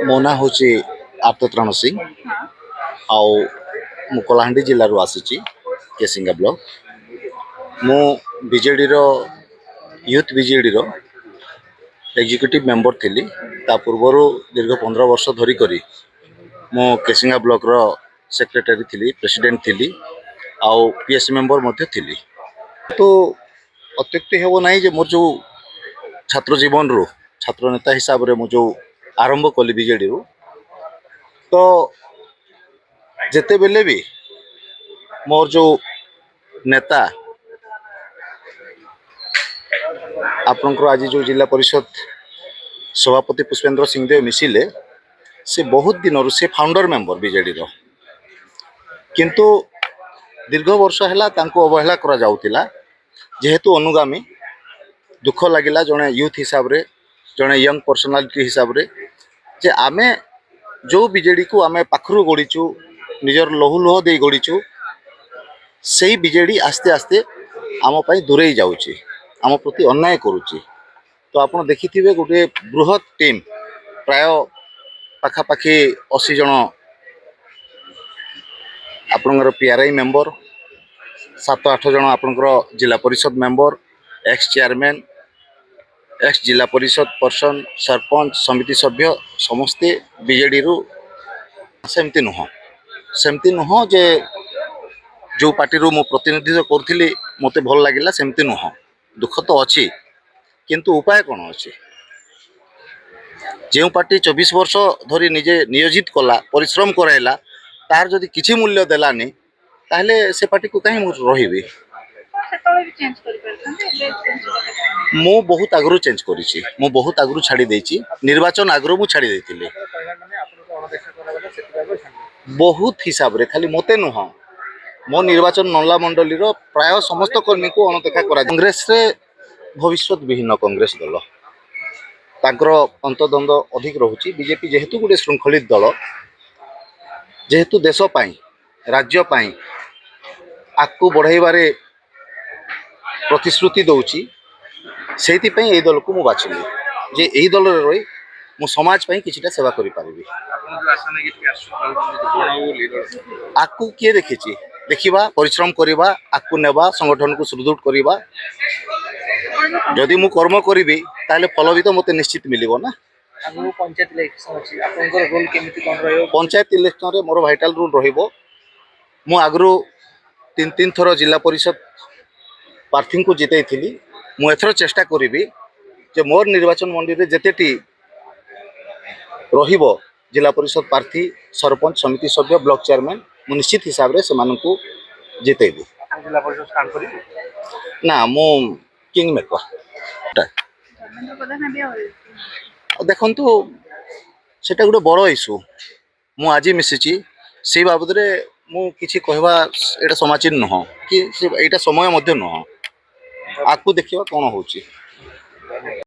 मो ना हूँ आर्तत्राण सिंह आउ मु कलाहांडी जिलूर आसी केसिंगा ब्लॉक मु BJD youth BJD executive member थी पूर्वर दीर्घ 15 वर्ष धरिक मु केसिंगा ब्लॉक रो सेक्रेटरी थी प्रेसिडेंट थी आउ पीएस मेंबर थी तो अत्युक्ति हेब ना जे मोर जो छात्र जीवन रू छात्र नेता हिसाब से मुझे आरंभ कली बीजेडी रू तो जेते बेले भी मोर जो नेता आपनकर आज जो जिला परिषद सभापति पुष्पेंद्र सिंहदेव मिसिले से बहुत दिन से फाउंडर मेंबर बीजेडी रो किंतु दीर्घ वर्ष है अवहेला करा जाउतिला जेहेतु अनुगामी दुख लगिला जड़े यूथ हिसाब रे जड़े यंग पर्सनालिटी हिसाब रे जे आमे जो बीजेडी को आमे पाखरु गढ़ीचु निजर लहू लुह दे गढ़ीचु से बीजेडी आस्ते आस्ते आम दूरे जाऊँगी आम प्रति अन्याय करुच्ची तो आप देखिथे गोटे बृहत टीम प्राय पाखापाखि 80 जन आपणकर पीआरआई मेंबर 7-8 जन आपणकर जिला परिषद मेंबर एक्स चेयरमैन एक्स जिला परिषद पर्सन सरपंच समिति सभ्य समस्ते बीजेडी रु सेमती नुह जे जो पार्टी रू मु प्रतिनिधित्व करुली मते भल लगिला सेमती नुह दुख तो अच्छी किंतु उपाय कौन अच्छी जो पार्टी 24 वर्ष धरी निजे नियोजित कला परिश्रम कराइला तार जदि किछि मूल्य देलानी ताहले से पार्टी को कहीं रही मु बहुत आगु चेंज करी मु बहुत आगु छाड़ी देछि निर्वाचन आगु मु छाड़ी देथिले बहुत हिसाब रे खाली मते नुह मो निर्वाचन नल्ला मंडली प्राय समस्त कर्मी को अणदेखा करा कांग्रेस रे भविष्य विहीन कांग्रेस दल ताकर अंतद्वंद अधिक रहुची बीजेपी जेहेतु गोटे श्रृंखलित दल जेहेतु देश पाई राज्य पाई आगु बढ़ाइबारे प्रतिश्रुति दौची से दल को मु बाछिली जे यही दल रही मु समाज पाई किछिटा सेवा करि पारिबी आगु किए देखिछि देखिबा परिश्रम करिबा आगु नेबा संगठन को सुदृढ़ करिबा जदि मु कर्म करिबी ताले फल भी तो मते निश्चित मिलिबो ना पंचायत इलेक्शन अछि आपनकर रोल केमिति कोन रहयो पंचायत इलेक्शन रे मोर वाइटल रोल रहिबो मु आगरो 3 थर जिला परिषद प्रार्थी को जितई थी मु एथर चेष्टा करी जे मोर निर्वाचन मंडी रे जेतेटी रहिबो जिला परिषद प्रार्थी सरपंच समिति सभ्य ब्लॉक चेयरमैन मु निश्चित हिसाब रे सेमानकु जितेबी जिला परिषद काम करी ना मु किंग मेकर देखंतु सेटा गोटे बड़ इश्यू मु आज मिसिची से बाबद रे मु किछि कहवा एटा समाचार नुह कि एटा समय मध्य नुह आकु देखिबा कोन होची।